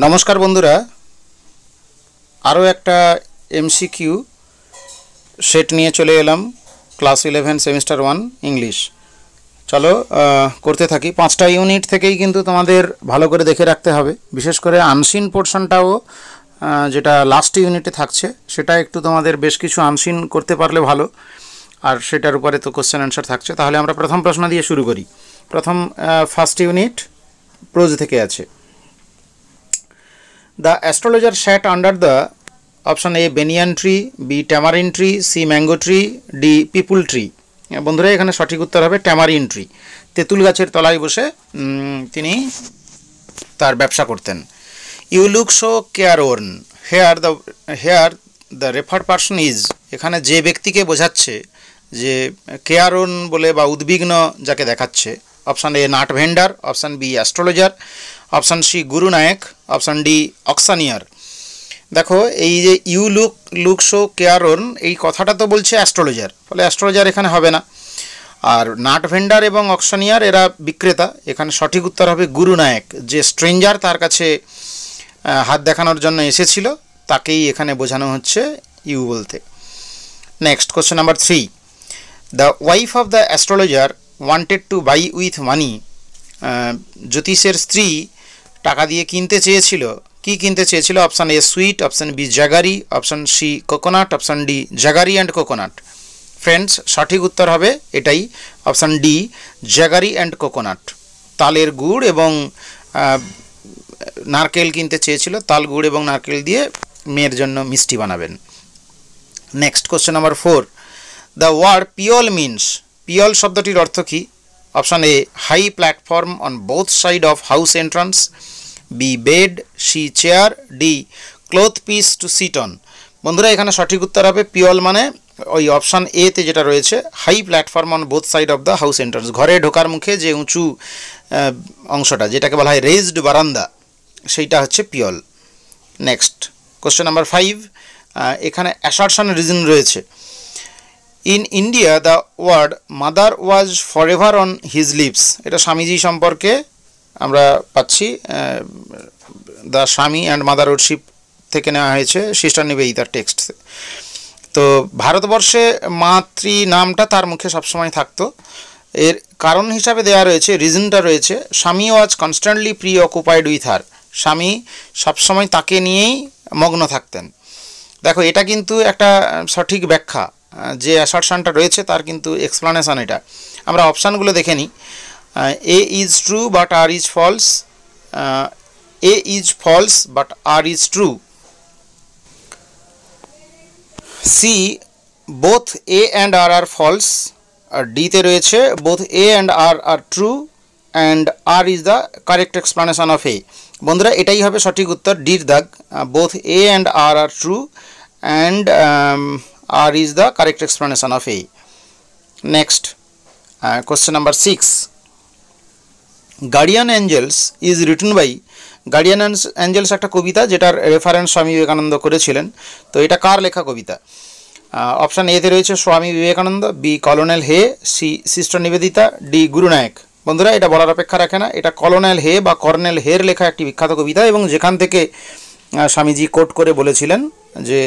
নমস্কার বন্ধুরা, আরও একটা এমসিকিউ সেট নিয়ে চলে এলাম। Class 11 semester 1 English. চলো করতে থাকি। 5টা ইউনিট থেকেই কিন্তু তোমাদের ভালো করে দেখে রাখতে হবে, বিশেষ করে আনসিন পোর্শনটাও যেটা লাস্ট ইউনিটে থাকছে সেটা একটু তোমাদের বেশ কিছু আনসিন করতে পারলে ভালো, আর সেটার উপরে তো কোশ্চেন অ্যান্সার থাকছে। তাহলে আমরা প্রথম প্রশ্ন দিয়ে শুরু করি। ফার্স্ট ইউনিট প্রোজ থেকে আছে। The astrologer sat under the option A banyan tree, B tamarind tree, C mango tree, D people tree. বন্ধুরা এখানে সঠিক উত্তর হবে ট্যামারিন ট্রি। তেঁতুল গাছের তলায় বসে তিনি তার ব্যবসা করতেন। You look so careworn, here the referred person is, এখানে যে ব্যক্তিকে বোঝাচ্ছে যে কেয়ারওর্ন বলে বা উদ্বিগ্ন যাকে দেখাচ্ছে, option A nut vendor, option B astrologer, option C Guru Nayak, option D অক্সানিয়ার। দেখো এই যে ইউ লুক সো কেয়ারওর্ন, এই কথাটা তো বলছে অ্যাস্ট্রোলজার, ফলে অ্যাস্ট্রোলজার এখানে হবে না। আর নাট ভেন্ডার এবং অক্সানিয়ার এরা বিক্রেতা, এখানে সঠিক উত্তর হবে গুরু নায়ক। যে স্ট্রেঞ্জার তার কাছে হাত দেখানোর জন্য এসেছিল তাকেই এখানে বোঝানো হচ্ছে ইউ বলতে। Next question number 3। The wife of the astrologer wanted to buy with money, জ্যোতিষের স্ত্রী টাকা দিয়ে কিনতে চেয়েছিল। কি কিনতে চেয়েছিল? Option A sweet, option B jaggery, option C coconut, option D jaggery and coconut. Friends সঠিক উত্তর হবে এটাই, option D jaggery and coconut. তালের গুড় এবং নারকেল কিনতে চেয়েছিল, তাল গুড় এবং নারকেল দিয়ে মেয়ের জন্য মিষ্টি বানাবেন। Next question number 4। The word pyol means, pyol শব্দটির অর্থ কী? Option A high platform on both side of house entrance, B bed, C chair, D cloth piece to sit on. বন্ধুরা এখানে সঠিক উত্তর হবে পিওল মানে ওই অপশান এতে যেটা রয়েছে, high platform on both side of the house entrance, ঘরে ঢোকার মুখে যে উঁচু অংশটা যেটাকে বলা হয় রেজড বারান্দা, সেইটা হচ্ছে পিওল। Next question number 5। এখানে অ্যাসারশন রিজন রয়েছে। In India the word mother was for ever on his lips, এটা স্বামীজি সম্পর্কে আমরা পাচ্ছি। দ্য স্বামী অ্যান্ড মাদারহুডশিপ থেকে নেওয়া হয়েছে সিস্টার নিবেদিতার টেক্সট। তো ভারতবর্ষে মাতৃ নামটা তার মুখে সবসময় থাকতো। এর কারণ হিসাবে দেওয়া রয়েছে, রিজনটা রয়েছে, Swami was constantly preoccupied with her, স্বামী সবসময় তাকে নিয়েই মগ্ন থাকতেন। দেখো এটা কিন্তু একটা সঠিক ব্যাখ্যা, যে অ্যাসারশনটা রয়েছে তার কিন্তু এক্সপ্লানেশন এটা। আমরা অপশানগুলো দেখে নিই। A is true but R is false, A is false but R is true, C both A and R are false, আর ডিতে রয়েছে both A and R are true and R is the correct explanation of A. বন্ধুরা এটাই হবে সঠিক উত্তর, ডির দাগ, both A and R are true and R is the correct explanation of A. Next, question number 6. Guardian Angels is written by, Guardian Angels একটা কবিতা যেটার reference Swami Vivekananda করেছিলেন। তো এটা কার লেখা কবিতা? অপশান এতে রয়েছে স্বামী বিবেকানন্দ, বি কলোনেল হে, সি সিস্টার নিবেদিতা, ডি গুরু নায়ক। বন্ধুরা এটা বলার অপেক্ষা রাখে না, এটা কলোনেল হে বা কর্নেল হের লেখা একটি বিখ্যাত কবিতা, এবং যেখান থেকে স্বামীজি কোট করে বলেছিলেন যে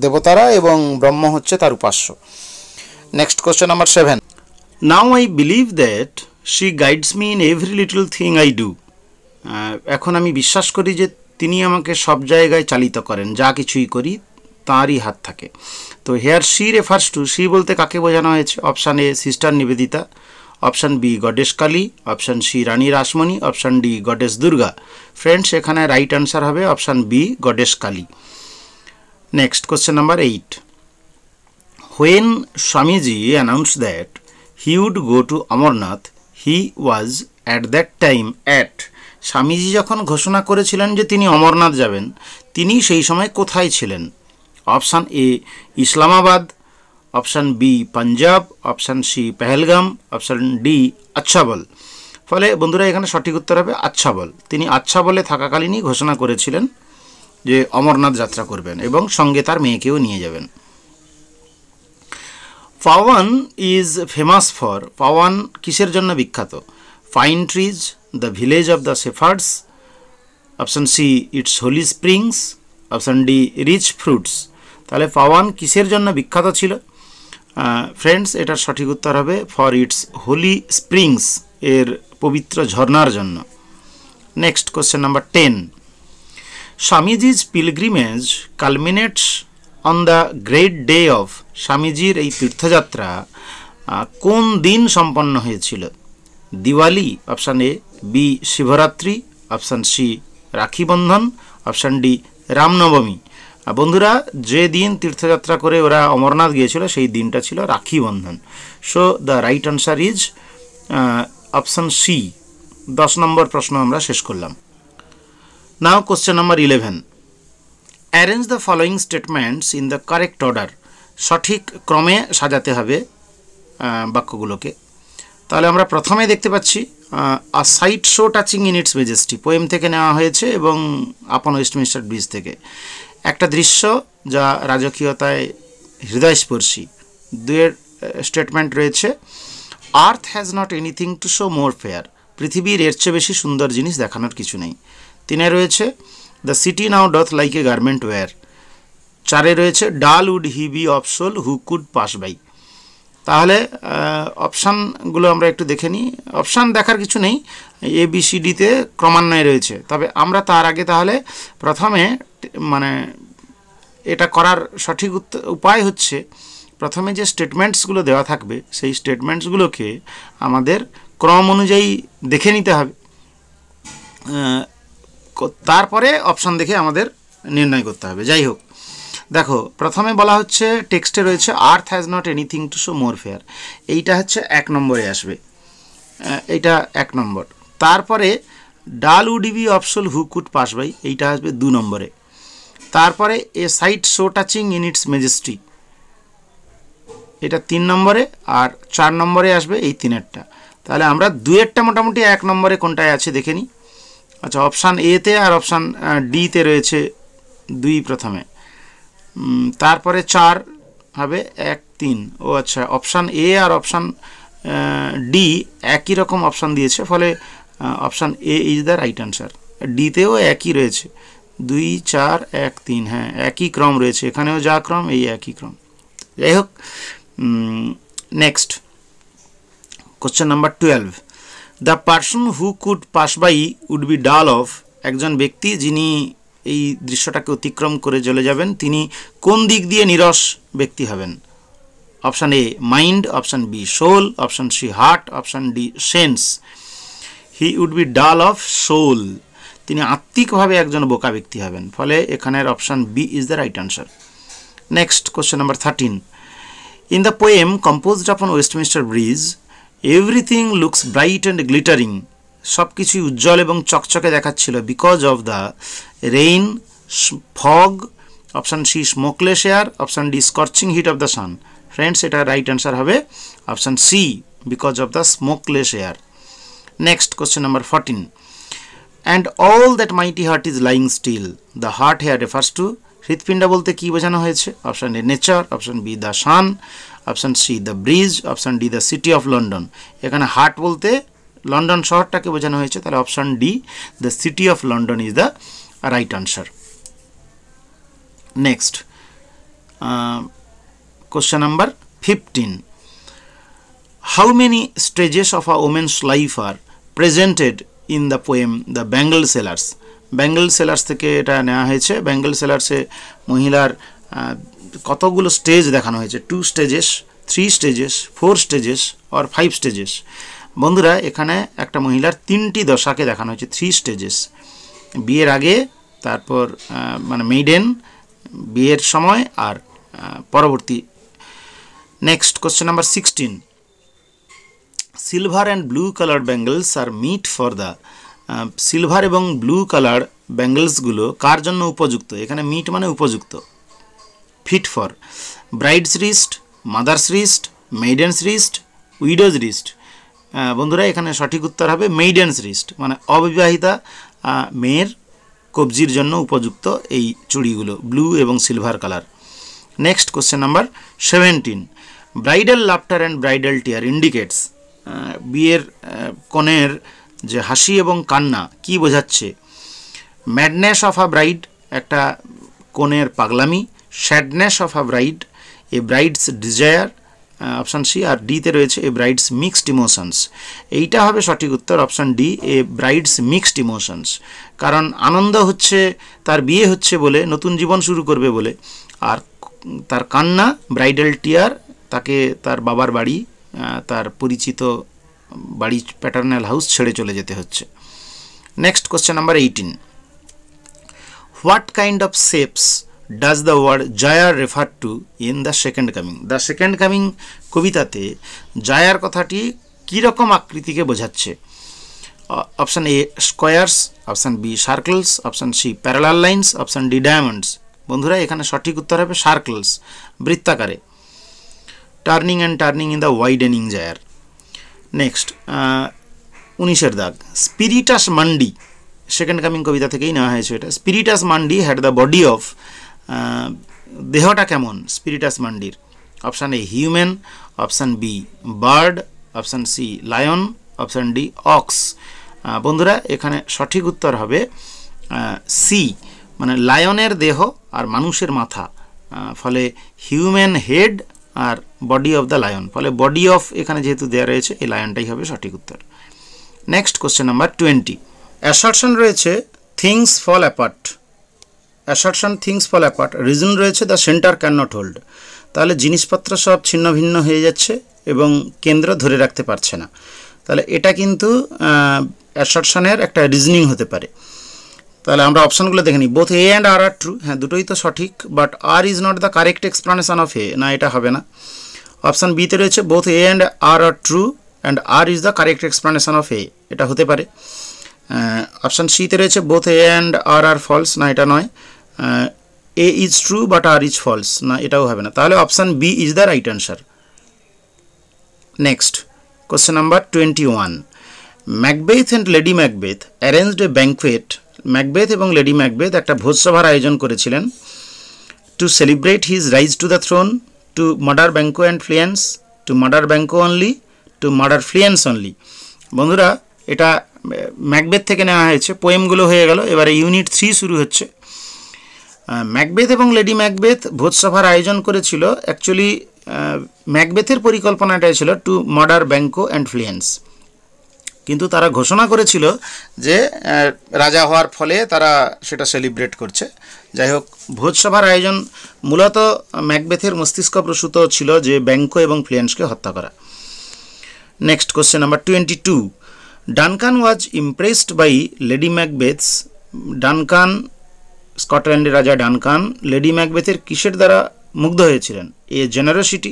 দেবতারা এবং ব্রহ্ম হচ্ছে তার উপাস্য। Next question number 7। Now I believe that she guides me in every little thing I do, এখন আমি বিশ্বাস করি যে তিনি আমাকে সব জায়গায় চালিত করেন, যা কিছুই করি তাঁরই হাত থাকে। তো here she refers to, she বলতে কাকে বোঝানো হয়েছে? Option A sister Nivedita, option B goddess Kali, option C Rani Rashmoni, option D goddess Durga. Friends এখানে রাইট অ্যান্সার হবে option B goddess Kali. Next question number 8. When Swamiji announced that he would go to Amarnath, he was at that time at, Swamiji যখন ঘোষণা করেছিলেন যে তিনি অমরনাথ যাবেন, তিনি সেই সময় কোথায় ছিলেন? Option A Islamabad, option B Punjab, option C Pahalgam, option D Achabal. ফলে বন্ধুরা এখানে সঠিক উত্তর হবে আচ্ছাবল। তিনি আচ্ছাবলে থাকাকালীনই ঘোষণা করেছিলেন যে অমরনাথ যাত্রা করবেন এবং সঙ্গে তার মেয়েকেও নিয়ে যাবেন। Pawan is famous for, Pawan কিসের জন্য বিখ্যাত? Pine trees, the village of the shepherds, option C its holy springs, option D rich fruits. তাহলে পাওয়ান কিসের জন্য বিখ্যাত ছিল? ফ্রেন্ডস, এটার সঠিক উত্তর হবে ফর ইটস হোলি স্প্রিংস, এর পবিত্র ঝর্ণার জন্য। Next question number 10, Swamiji's pilgrimage culminates on the great day of, স্বামীজির এই তীর্থযাত্রা কোন দিন সম্পন্ন হয়েছিল? Diwali, option A, B Shivratri, option C Rakhi Bandhan, option D Ramnavami. বন্ধুরা, যে দিন তীর্থযাত্রা করে ওরা অমরনাথ গিয়েছিল সেই দিনটা ছিল Rakhi Bandhan. So the right answer is option C. 10 নম্বর প্রশ্ন আমরা শেষ করলাম। Now question number 11, arrange the following statements in the correct order, সঠিক ক্রমে সাজাতে হবে বাক্যগুলোকে। তাহলে আমরা প্রথমে দেখতে পাচ্ছি a sight so touching in its majesty, poem থেকে নেওয়া হয়েছে এবং আপন ওয়েস্টমিনস্টার ব্রিজ থেকে। একটা দৃশ্য যা রাজকীয়তায় হৃদয়স্পর্শী। দুয়ের স্টেটমেন্ট রয়েছে, আর্থ has not anything to show more fair, পৃথিবীর এর চেয়ে বেশি সুন্দর জিনিস দেখানোর কিছু নেই। 3 রয়েছে, the city now doth like a garment wear. 4 রয়েছে, dull would he be of soul who could pass by. তাহলে অপশানগুলো আমরা একটু দেখে নিই। অপশান দেখার কিছু নেই, এ বি সি ডিতে ক্রমান্বয়ে রয়েছে। তবে আমরা তার আগে তাহলে প্রথমে মানে এটা করার সঠিক উপায় হচ্ছে প্রথমে যে স্টেটমেন্টসগুলো দেওয়া থাকবে সেই স্টেটমেন্টসগুলোকে আমাদের ক্রম অনুযায়ী দেখে নিতে হবে, তারপরে অপশান দেখে আমাদের নির্ণয় করতে হবে। যাই হোক, দেখো প্রথমে বলা হচ্ছে টেক্সটে রয়েছে আর্থ has not anything to show more fair, এইটা হচ্ছে 1 নম্বরে আসবে, এইটা 1 নম্বর। তারপরে dull would be of soul who could pass by, এইটা আসবে 2 নম্বরে। তারপরে a sight so touching in its majesty, এটা 3 নম্বরে। আর 4 নম্বরে আসবে এই 3টা। তাহলে আমরা 2টা মোটামুটি 1 নম্বরে কোনটায় আছে দেখে নিই। আচ্ছা, অপশান এতে আর অপশান ডিতে রয়েছে 2 প্রথমে, তারপরে 4 হবে 1 3। ও আচ্ছা, অপশান এ আর অপশান ডি একই রকম অপশান দিয়েছে, ফলে option A is the right answer. ডিতেও একই রয়েছে, 2 4 1 3, হ্যাঁ একই ক্রম রয়েছে, এখানেও যা ক্রম এই একই ক্রম। যাই হোক, next question number 12, the person who could pass by would be dull of, একজন ব্যক্তি যিনি এই দৃশ্যটাকে অতিক্রম করে চলে যাবেন তিনি কোন দিক দিয়ে নিরস ব্যক্তি হবেন? Option A mind, option B soul, option C heart, option D sense. He would be dull of soul, তিনি আত্মিকভাবে একজন বোকা ব্যক্তি হবেন, ফলে এখানের option B is the right answer. Next question number 13, in the poem composed upon Westminster bridge everything looks bright and glittering, সব কিছুই উজ্জ্বল এবং চকচকে দেখাচ্ছিল, because of the rain, fog, option C smokeless air, option D scorching hit of the sun. Friends, এটা right answer হবে option C, because of the smokeless air. Next question number 14, and all that mighty heart is lying still, the heart here refers to, হৃৎপিণ্ড বলতে কি বোঝানো হয়েছে? Option A nature, option B the sun, option C the bridge, option D the city of London. এখানে heart বলতে London শহরটাকে বোঝানো হয়েছে, তাহলে option D the city of London is the right answer. Next question number 15, how many stages of a women's life are presented in the poem the bangle sellers? Bangle sellers থেকে এটা নেওয়া হয়েছে। ব্যাঙ্গল সেলার্সে মহিলার কতগুলো স্টেজ দেখানো হয়েছে? 2 stages, 3 stages, 4 stages আর 5 stages. বন্ধুরা, এখানে একটা মহিলার 3টি দশাকে দেখানো হয়েছে, 3 স্টেজেস, বিয়ের আগে, তারপর মানে মেইডেন, বিয়ের সময় আর পরবর্তী। Next question number 16, silver and blue colour bangles are meet for the, silver এবং ব্লু কালার ব্যাঙ্গলসগুলো কার জন্য উপযুক্ত? এখানে মিট মানে উপযুক্ত, fit for bride's wrist, mother's wrist, maiden's wrist, widow's wrist. বন্ধুরা, এখানে সঠিক উত্তর হবে মেইডেন্স রিস্ট, মানে অবিবাহিতা মেয়ের কবজির জন্য উপযুক্ত এই চুড়িগুলো, ব্লু এবং silver colour. Next question number 17, bridal laughter and bridal tear indicates, বিয়ের কনের যে হাসি এবং কান্না কি বোঝাচ্ছে? ম্যাডনেস অফ আ ব্রাইড একটা কনের পাগলামি, sadness of a bride a bride's desire, option C. আর ডিতে রয়েছে এ ব্রাইডস মিক্সড ইমোশনস, এইটা হবে সঠিক উত্তর অপশান ডি, এ ব্রাইডস মিক্সড ইমোশনস। কারণ আনন্দ হচ্ছে তার বিয়ে হচ্ছে বলে, নতুন জীবন শুরু করবে বলে, আর তার কান্না ব্রাইডাল টিয়ার, তাকে তার বাবার বাড়ি, তার পরিচিত বাড়ি প্যাটার্নাল হাউস ছেড়ে চলে যেতে হচ্ছে। Next question number 18, what kind of shapes does the word gyre refer to in the Second Coming? The Second Coming কবিতাতে জায়ার কথাটি কীরকম আকৃতিকে বোঝাচ্ছে? Option A squares, option B circles, option C parallel lines, option D diamonds. বন্ধুরা এখানে সঠিক উত্তর হবে সার্কেলস, বৃত্তাকারে, turning and turning in the widening gyre. Next 19-এর দাগ, স্পিরিটাস মান্ডি সেকেন্ড কামিং কবিতা থেকেই নেওয়া হয়েছে এটা। স্পিরিটাস mundi had the body of, দেহটা কেমন স্পিরিটাস মান্ডির? Option A human, option B bird, option C lion, option D ox. বন্ধুরা এখানে সঠিক উত্তর হবে সি, মানে লায়নের দেহ আর মানুষের মাথা, ফলে হিউম্যান হেড আর বডি অফ দ্য লায়ন, ফলে বডি অফ এখানে যেহেতু দেওয়া রয়েছে এই লায়নটাই হবে সঠিক উত্তর। নেক্সট কোশ্চেন নাম্বার 20, অ্যাসারশন রয়েছে things fall apart, assertion things fall apart, reason রয়েছে the centre can not hold. তাহলে জিনিসপত্র সব ছিন্ন ভিন্ন হয়ে যাচ্ছে এবং কেন্দ্র ধরে রাখতে পারছে না, তাহলে এটা কিন্তু অ্যাসারশনের একটা রিজনিং হতে পারে। তাহলে আমরা অপশানগুলো দেখে নিই। Both A and R are true, হ্যাঁ দুটোই তো সঠিক, but R is not the correct explanation of A, না এটা হবে না। অপশান বিতে রয়েছে both A and R are true and R is the correct explanation of A, এটা হতে পারে। অপশান সিতে রয়েছে both A and R are false, না এটা নয়। A is true but R is false, না এটাও হবে না। তাহলে option B is the right answer. Next question number 21, Macbeth and Lady Macbeth arranged a banquet, Macbeth এবং লেডি ম্যাকবেথ একটা ভোজসভার আয়োজন করেছিলেন to celebrate his rise to the throne, to murder Banquo and Fleance, to murder Banquo only, to murder Fleance only. বন্ধুরা এটা Macbeth থেকে নেওয়া হয়েছে, পোয়েমগুলো হয়ে গেল, এবারে ইউনিট 3 শুরু হচ্ছে। ম্যাকবেথ এবং লেডি ম্যাকবেথ ভোজসভার আয়োজন করেছিল, অ্যাকচুয়ালি ম্যাকবেথের পরিকল্পনাটাই ছিল টু মার্ডার ব্যাঙ্কো অ্যান্ড ফ্লিয়েন্স, কিন্তু তারা ঘোষণা করেছিল যে রাজা হওয়ার ফলে তারা সেটা সেলিব্রেট করছে। যাই হোক, ভোজসভার আয়োজন মূলত ম্যাকবেথের মস্তিষ্ক প্রসূত ছিল যে ব্যাঙ্কো এবং ফ্লিয়েন্সকে হত্যা করা। Next question number 22, Duncan was impressed by Lady Macbeth's, Duncan স্কটল্যান্ডের রাজা ডানকান লেডি ম্যাকবেথের কিসের দ্বারা মুগ্ধ হয়েছিলেন? A generosity,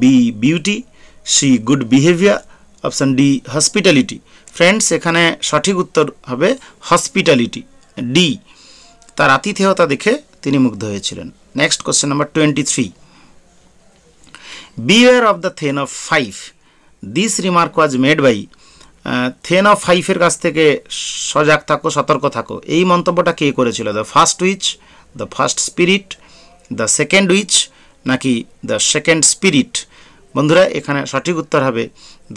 B beauty, C good behaviour, option D hospitality. Friends এখানে সঠিক উত্তর হবে হসপিটালিটি, ডি, তার আতিথেয়তা দেখে তিনি মুগ্ধ হয়েছিলেন। Next question number 23, beware of the thane of 5, this remark was made by, thane of 5-এর কাছ থেকে সজাগ থাকো, সতর্ক থাকো, এই মন্তব্যটা কে করেছিল? The first which, the first spirit, the second which, নাকি দ্য সেকেন্ড স্পিরিট? বন্ধুরা এখানে সঠিক উত্তর হবে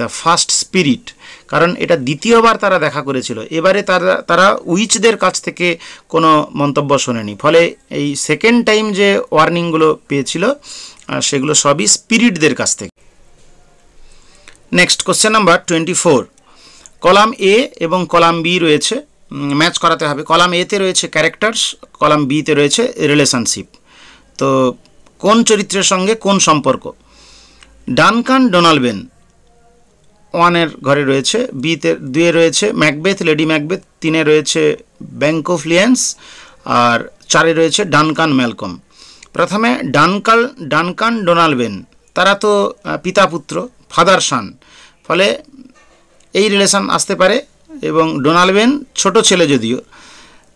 দ্য ফার্স্ট স্পিরিট, কারণ এটা দ্বিতীয়বার তারা দেখা করেছিল, এবারে তারা উইচদের কাছ থেকে কোনো মন্তব্য শোনেনি, ফলে এই সেকেন্ড টাইম যে ওয়ার্নিংগুলো পেয়েছিল সেগুলো সবই স্পিরিটদের কাছ থেকে। নেক্সট কোশ্চেন নাম্বার 24, কলাম এ এবং কলাম বি রয়েছে, ম্যাচ করাতে হবে। কলাম এতে রয়েছে ক্যারেক্টার্স, কলাম বিতে রয়েছে রিলেশনশিপ। তো কোন চরিত্রের সঙ্গে কোন সম্পর্ক? ডানকান ডোনাল্ডবেন 1-এর ঘরে রয়েছে, বিতে 2-এ রয়েছে ম্যাকবেথ লেডি ম্যাকবেথ, 3-এ রয়েছে ব্যাঙ্কো ফ্লিয়েন্স, আর 4-এ রয়েছে ডানকান ম্যালকম। প্রথমে ডানকান ডোনাল্ডবেন, তারা তো পিতা পুত্র, ফাদার সান, ফলে এই রিলেশন আসতে পারে, এবং ডোনাল্ডবেন ছোট ছেলে যদিও।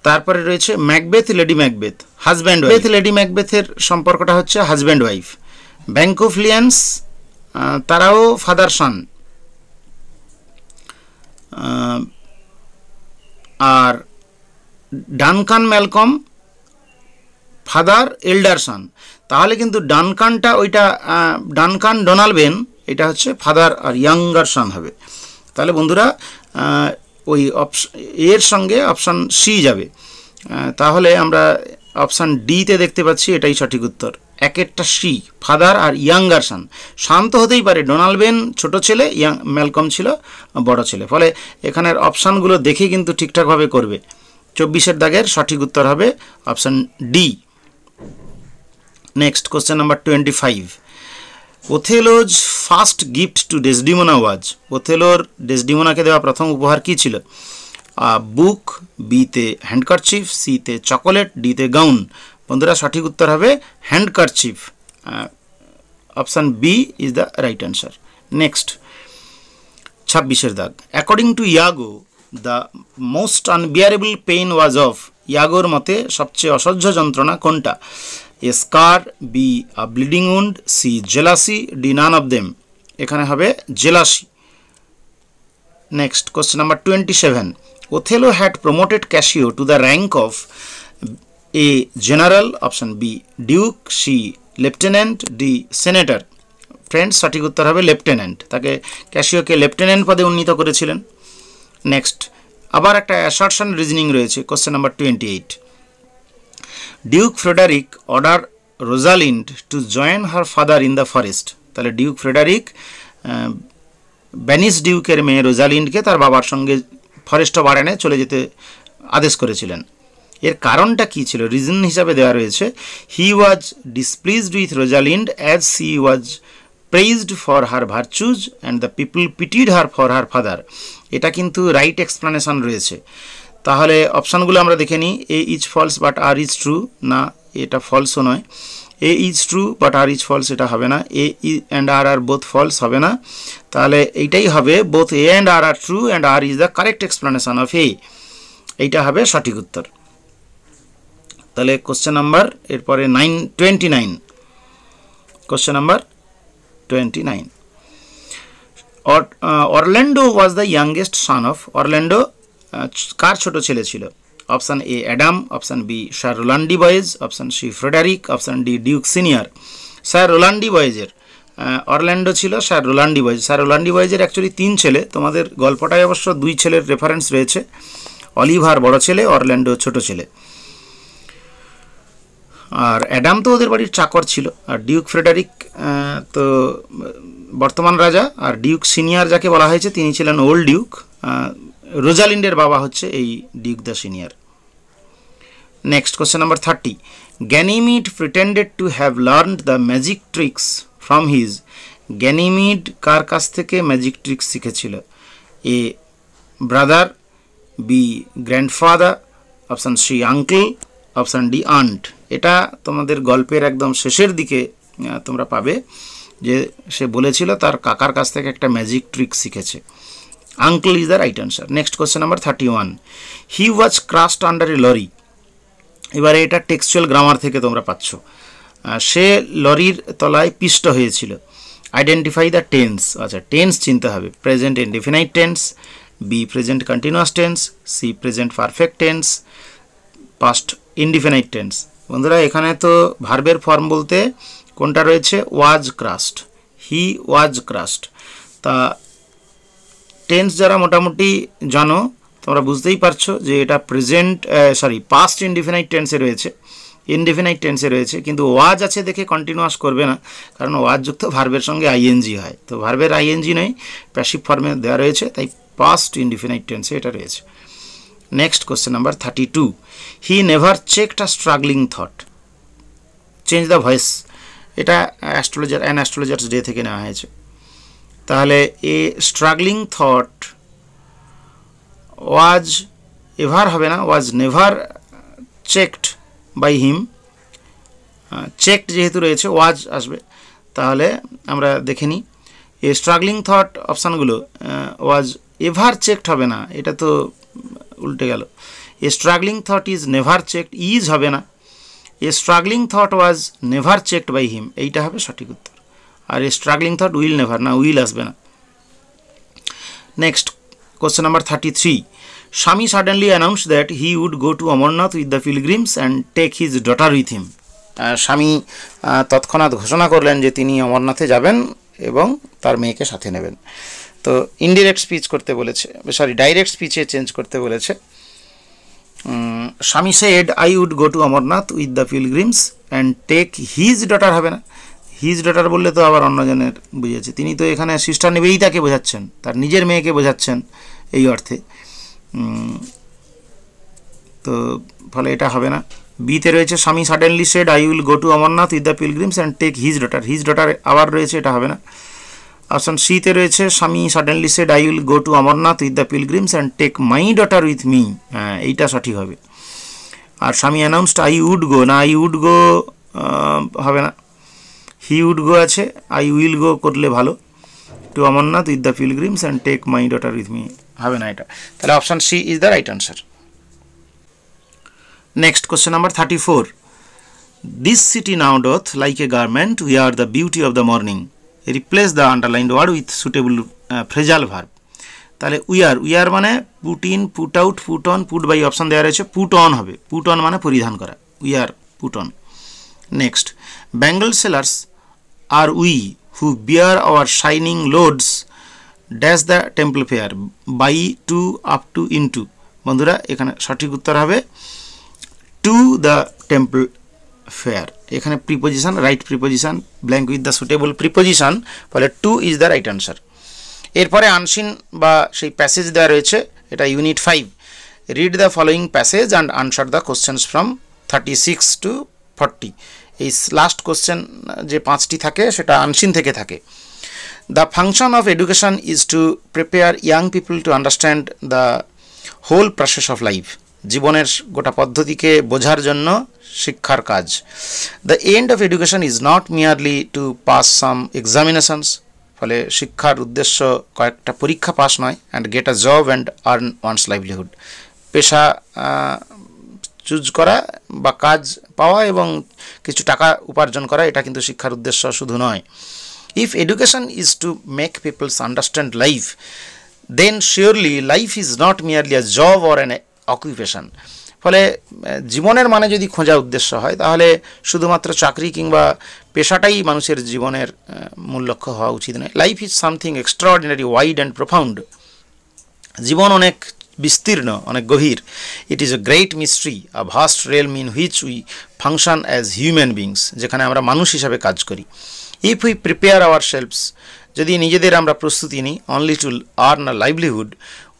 তারপরে রয়েছে Macbeth Lady Macbeth, husband wife, Lady ম্যাকবেথের সম্পর্কটা হচ্ছে হাজব্যান্ড ওয়াইফ। ব্যাঙ্কো ফ্লিয়েন্স তারাও ফাদার সান, আর Duncan Malcolm father elder son. তাহলে কিন্তু ডানকানটা ওইটা ডানকান ডোনাল্ডবেন এটা হচ্ছে ফাদার আর ইয়াঙ্গার সান হবে। তাহলে বন্ধুরা ওই এর সঙ্গে অপশান সি যাবে। তাহলে আমরা অপশান ডিতে দেখতে পাচ্ছি এটাই সঠিক উত্তর। একেরটা সি, ফাদার আর ইয়াঙ্গার সান। সান তো হতেই পারে, ডোনাল্ড বেন ছোট ছেলে, ম্যালকম ছিল বড় ছেলে। ফলে এখানের অপশানগুলো দেখে কিন্তু ঠিকঠাকভাবে করবে। 24-এর দাগের সঠিক উত্তর হবে option D. Next question number 25। Othello's first gift to Desdemona was. ওথেলোর ডেসডিমোনাকে দেওয়া প্রথম উপহার কী ছিল? বুক, বিতে হ্যান্ডকারচিফ, সিতে চকোলেট, ডিতে গাউন। বন্ধুরা সঠিক উত্তর হবে handkerchief. Option B is the right answer. Next 26-এর দাগ। According to Iago the most unbearable pain was of. ইয়াগোর মতে সবচেয়ে অসহ্য যন্ত্রণা কোনটা? A scar, B a bleeding wound, C jealousy, D none of them. এখানে হবে jealousy. Next question number 27। Othello had promoted Cassio to the rank of a general, option B duke, C lieutenant, D senator. Friends সঠিক উত্তর হবে lieutenant. তাকে ক্যাসিওকে lieutenant পদে উন্নীত করেছিলেন। Next আবার একটা অ্যাসার্শন রিজনিং রয়েছে। Question number 28। Duke Frederick order Rosalind to join her father in the forest. তাহলে ডিউক ফ্রেডারিক ভেনিস ডিউকের মেয়ে রোজালিন্ডকে তার বাবার সঙ্গে ফরেস্ট অফ আরেনে চলে যেতে আদেশ করেছিলেন। এর কারণটা কী ছিল? রিজন হিসাবে দেওয়া রয়েছে, he was displeased with Rosalind as she was praised for her virtues and the people pitied her for her father. এটা কিন্তু রাইট এক্সপ্লানেশন রয়েছে। তাহলে অপশানগুলো আমরা দেখে নিই। A is false but R is true, না এটা ফলসও নয়। A is true but R is false, এটা হবে না। A and R are both false, হবে না। তাহলে এইটাই হবে both A and R are true and R is the correct explanation of A. এইটা হবে সঠিক উত্তর। তাহলে কোশ্চেন নাম্বার এরপরে 29। Question number 29। Orlando was the youngest son of. Orlando কার ছোট ছেলে ছিল? Option A Adam, option B sir Rowland de Boys, option C Frederick, option D duke senior. Sir Rowland de বয়েজের অরল্যান্ডো ছিল sir Rowland de Boys. Sir Rowland de বয়েজের actually 3 ছেলে। তোমাদের গল্পটায় অবশ্য 2 ছেলের রেফারেন্স রয়েছে। অলিভার বড় ছেলে, অরল্যান্ডো ছোট ছেলে। আর অ্যাডাম তো ওদের বাড়ির চাকর ছিল। আর ডিউক ফ্রেডারিক তো বর্তমান রাজা। আর ডিউক সিনিয়র যাকে বলা হয়েছে তিনি ছিলেন ওল্ড ডিউক। রোজালিন্ডের বাবা হচ্ছে এই duke the senior. Next question number 30। Ganymede pretended to have learned the magic tricks from his. Ganymede কার কাছ থেকে ম্যাজিক ট্রিক্স শিখেছিল? A brother, B grandfather, option C uncle, option D aunt. এটা তোমাদের গল্পের একদম শেষের দিকে তোমরা পাবে যে সে বলেছিল তার কাকার কাছ থেকে একটা ম্যাজিক ট্রিক শিখেছে। Uncle is the right answer. Next question number 31। He was crushed under a lorry. এবারে এটা টেক্সচুয়াল গ্রামার থেকে তোমরা পাচ্ছ। সে লরির তলায় পিষ্ট হয়েছিল। Identify the tense. আচ্ছা, টেন্স চিনতে হবে। Present indefinite tense, B present continuous tense, C present perfect tense, past indefinite tense. বন্ধুরা এখানে তো ভার্বের ফর্ম বলতে কোনটা রয়েছে? Was crushed, he was crushed. তা টেন্স যারা মোটামুটি জানো তোমরা বুঝতেই পারছো যে এটা প্রেজেন্ট পাস্ট ইনডিফিনাইট টেন্সে রয়েছে, ইনডিফিনাইট টেন্সে রয়েছে। কিন্তু ওয়াজ আছে দেখে কন্টিনিউয়াস করবে না, কারণ ওয়াজ যুক্ত ভার্বের সঙ্গে আইএনজি হয়। তো ভার্বের আইএনজি নয়, প্যাসিভ ফর্মে দেওয়া রয়েছে, তাই পাস্ট ইনডিফিনাইট টেন্সে এটা রয়েছে। Next question number 32। He never checked a struggling thought. Change the voice. এটা অ্যাস্ট্রোলজার্স ডে থেকে নেওয়া হয়েছে। তাহলে a struggling thought was ever হবে না, was never checked by him. Checked যেহেতু রয়েছে ওয়াজ আসবে। তাহলে আমরা দেখে নিই এ স্ট্রাগলিং থট অপশানগুলো। ওয়াজ এভার চেকড হবে না, এটা তো উল্টে গেল। A struggling thought is never checked, is হবে না। A struggling thought was never checked by him, এইটা হবে সঠিক উত্তর। আর A struggling thought will never, না উইল আসবে না। Next question number 33। Swami suddenly announce that he would go to Amarnath with the pilgrims and take his daughter with him. Swami তৎক্ষণাৎ ঘোষণা করলেন যে তিনি অমরনাথে যাবেন এবং তার মেয়েকে সাথে নেবেন। তো ইনডিরেক্ট স্পিচ করতে বলেছে, সরি ডাইরেক্ট স্পিচে চেঞ্জ করতে বলেছে। Swami said I would go to Amarnath with the pilgrims and take his daughter হবে না, হিজ ডটার বললে তো আবার অন্যজনের বুঝেছে, তিনি তো এখানে সিস্টার নিবেদিতাকে বোঝাচ্ছেন, তার নিজের মেয়েকে বোঝাচ্ছেন এই অর্থে, তো ফলে এটা হবে না। বিতে রয়েছে Swami suddenly said I will go to Amarnath with the pilgrims and take his daughter আবার রয়েছে, এটা হবে না। অপশন সিতে রয়েছে Swami suddenly said I will go to Amarnath with the pilgrims and take my daughter with me, হ্যাঁ এইটা সঠিক হবে। আর স্বামী অ্যানাউন্সড আই উড গো, না আই উড গো হবে না, হি উড গো আছে, আই উইল গো করলে ভালো, to Amarnath with the pilgrims and take my daughter with me হবে না এটা, তাহলে option C is the right answer. Next question number 34, this city now doth like a garment we are the beauty of the morning, replace the underlined word with suitable phrasal verb. তাহলে we are মানে put in, put out, put on, put by option দেওয়া রয়েছে, put on হবে, put on মানে পরিধান করা, we are put on. Next, bangle sellers are we who bear our shining loads dash the temple fair by to up to into. বন্ধুরা এখানে সঠিক উত্তর হবে টু দ্য টেম্পল ফেয়ার, এখানে preposition write preposition blank with the suitable preposition, ফলে to is the right answer. এরপরে unseen বা সেই প্যাসেজ দেওয়া রয়েছে, এটা unit 5, read the following passage and answer the questions from 36 to 40। এই লাস্ট কোশ্চেন যে 5টি থাকে সেটা আনসিন থেকে থাকে। The function of education is to prepare young people to understand the whole process of life, জীবনের গোটা পদ্ধতিকে বোঝার জন্য শিক্ষার কাজ। The end of education is not merely to pass some examinations, ফলে শিক্ষার উদ্দেশ্য কয়েকটা পরীক্ষা পাস নয়, and get a job and earn one's livelihood, পেশা চুজ করা বা কাজ পাওয়া এবং কিছু টাকা উপার্জন করা, এটা কিন্তু শিক্ষার উদ্দেশ্য শুধু নয়। If education is to make peoples understand life, then surely life is not merely a job or an occupation, ফলে জীবনের মানে যদি খোঁজা উদ্দেশ্য হয় তাহলে শুধুমাত্র চাকরি কিংবা পেশাটাই মানুষের জীবনের মূল লক্ষ্য হওয়া উচিত নয়। Life is something extraordinary wide and profound, জীবন অনেক বিস্তীর্ণ, অনেক গভীর। It is a great mystery, a vast realm in which we function as human beings, যেখানে আমরা মানুষ হিসাবে কাজ করি। If we prepare our selves, যদি নিজেদের আমরা প্রস্তুতি নিই, only to earn a livelihood,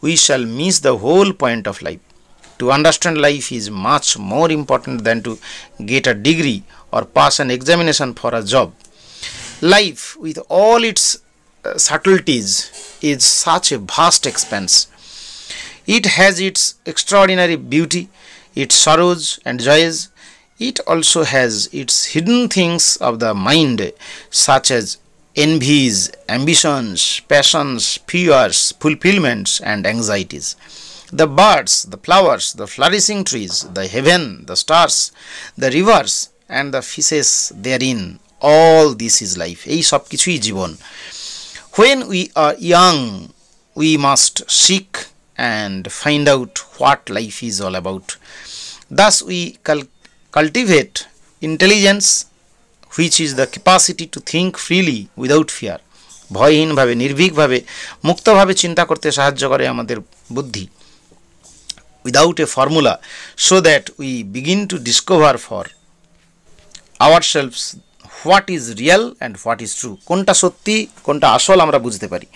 we shall miss the whole point of life. To understand life is much more important than to get a degree or pass an examination for a job. Life, with all its subtleties, is such a vast expanse. It has its extraordinary beauty, its sorrows and joys. It also has its hidden things of the mind, such as envies, ambitions, passions, fears, fulfillments, and anxieties. The birds, the flowers, the flourishing trees, the heaven, the stars, the rivers, and the fishes therein, all this is life. এই সব কিছুই জীবন। When we are young, we must seek and find out what life is all about. Thus we cultivate intelligence, which is the capacity to think freely without fear. ভয়হীনভাবে, নির্ভীকভাবে, মুক্তভাবে চিন্তা করতে সাহায্য করে আমাদের বুদ্ধি। Without a formula, so that we begin to discover for ourselves what is real and what is true, কোনটা সত্যি কোনটা আসল আমরা বুঝতে পারি।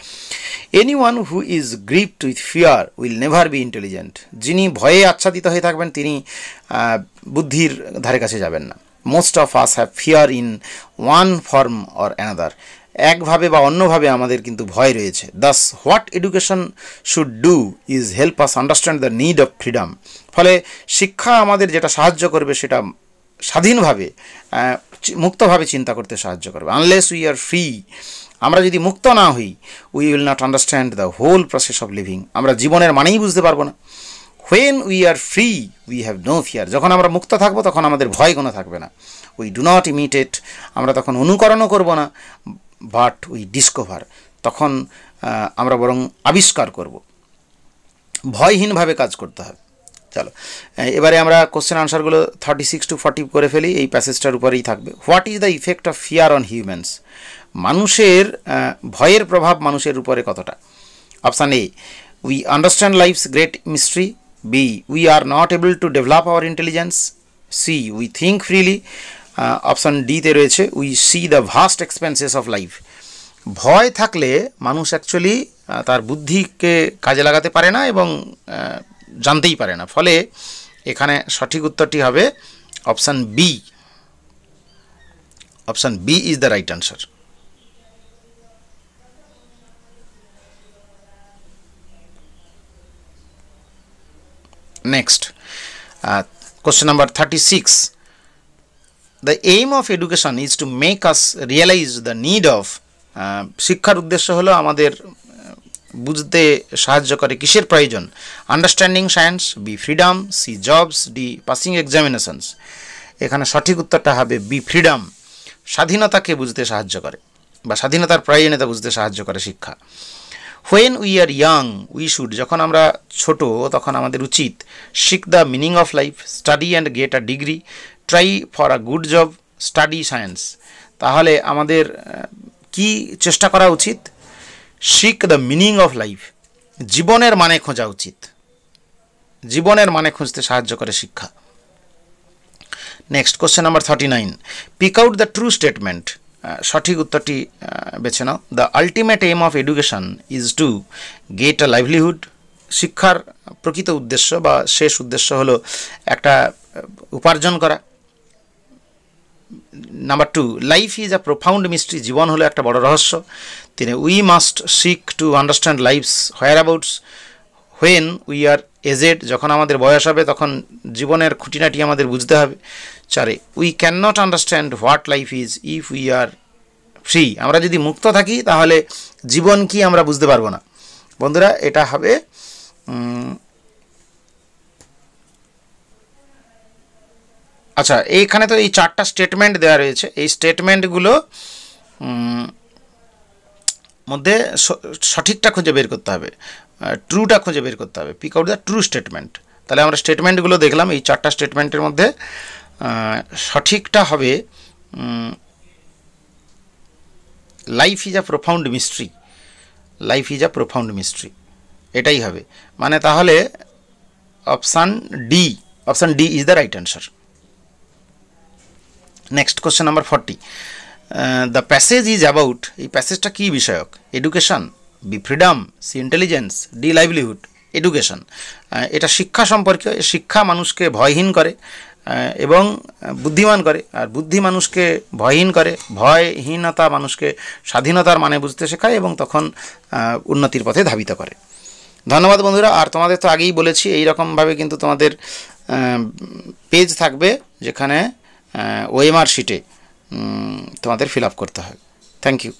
Anyone who is gripped with fear will never be intelligent, যিনি ভয়ে আচ্ছাদিত হয়ে থাকবেন তিনি বুদ্ধির ধারে কাছে যাবেন না। Most of us have fear in one form or another, একভাবে বা অন্যভাবে আমাদের কিন্তু ভয় রয়েছে। Thus what education should do is help us understand the need of freedom, ফলে শিক্ষা আমাদের যেটা সাহায্য করবে সেটা স্বাধীনভাবে মুক্তভাবে চিন্তা করতে সাহায্য করবে। Unless we are free, আমরা যদি মুক্ত না হই, we will not understand the whole process of living, আমরা জীবনের মানেই বুঝতে পারবো না। When we are free, we have no fear, যখন আমরা মুক্ত থাকবো তখন আমাদের ভয় কোনো থাকবে না। We do not imitate, আমরা তখন অনুকরণও করব না, বাট উই ডিসকভার, তখন আমরা বরং আবিষ্কার করব। ভয়হীনভাবে কাজ করতে হবে। চলো এবারে আমরা কোশ্চেন আনসারগুলো 36 to 40 করে ফেলি, এই প্যাসেজটার উপরেই থাকবে। What is the effect of fear on humans, মানুষের ভয়ের প্রভাব মানুষের উপরে কতটা। Option A, we understand life's great mystery. B, we are not able to develop our intelligence. C, we think freely. Option ডিতে রয়েছে, we see the vast expenses of life. ভয় থাকলে মানুষ অ্যাকচুয়ালি তার বুদ্ধিকে কাজে লাগাতে পারে না এবং জানতেই পারে না, ফলে এখানে সঠিক উত্তরটি হবে option B. Option B is the right answer. Next, question number 36. The aim of education is to make us realize the need of. শিক্ষার উদ্দেশ্য হলো আমাদের বুঝতে সাহায্য করে কিসের প্রয়োজন? Understanding science, B freedom, C jobs, D passing examinations. এখানে সঠিক উত্তরটা হবে বি ফ্রিডম। স্বাধীনতাকে বুঝতে সাহায্য করে বা স্বাধীনতার প্রয়োজনীয়তা বুঝতে সাহায্য করে শিক্ষা। When we are young we should, যখন আমরা ছোট তখন আমাদের উচিত seek the meaning of life, study and get a degree, try for a good job, study science. তাহলে আমাদের কি চেষ্টা করা উচিত? Seek the meaning of life, জীবনের মানে খোঁজা উচিত। জীবনের মানে খুঁজতে সাহায্য করে শিক্ষা। Next, question number 39। Pick out the true statement. সঠিক উত্তরটি বেছে নাও। The ultimate aim of education is to get a livelihood. শিক্ষার প্রকৃত উদ্দেশ্য বা শেষ উদ্দেশ্য হলো একটা উপার্জন করা। Number 2, life is a profound mystery. জীবন হলো একটা বড় রহস্য। 3, we must seek to understand life's whereabouts when we are aged. যখন আমাদের বয়স হবে তখন জীবনের খুঁটিনাটি আমাদের বুঝতে হবে। 4, we can not understand what life is if we are free. আমরা যদি মুক্ত থাকি তাহলে জীবন কি আমরা বুঝতে পারবো না। বন্ধুরা, এটা হবে আচ্ছা, এইখানে তো এই 4টা স্টেটমেন্ট দেওয়া রয়েছে। এই স্টেটমেন্টগুলো মধ্যে সঠিকটা খুঁজে বের করতে হবে, ট্রুটা খুঁজে বের করতে হবে। Pick out the true statement. তাহলে আমরা স্টেটমেন্টগুলো দেখলাম। এই 4টা স্টেটমেন্টের মধ্যে সঠিকটা হবে life is a profound mystery. Life is a profound mystery, এটাই হবে। মানে তাহলে option D is the right answer. Next, question number 40। The passage is about. এই প্যাসেজটা কী বিষয়ক? Education, B freedom, C intelligence, D livelihood. Education, এটা শিক্ষা সম্পর্কে। শিক্ষা মানুষকে ভয়হীন করে এবং বুদ্ধিমান করে, আর বুদ্ধি মানুষকে ভয়হীন করে। ভয়হীনতা মানুষকে স্বাধীনতার মানে বুঝতে শেখায় এবং তখন উন্নতির পথে ধাবিত করে। ধন্যবাদ বন্ধুরা। আর তোমাদের তো আগেই বলেছি, এইরকমভাবে কিন্তু তোমাদের পেজ থাকবে যেখানে ওএমআর শিটে তোমাদের ফিল আপ করতে হবে। Thank you.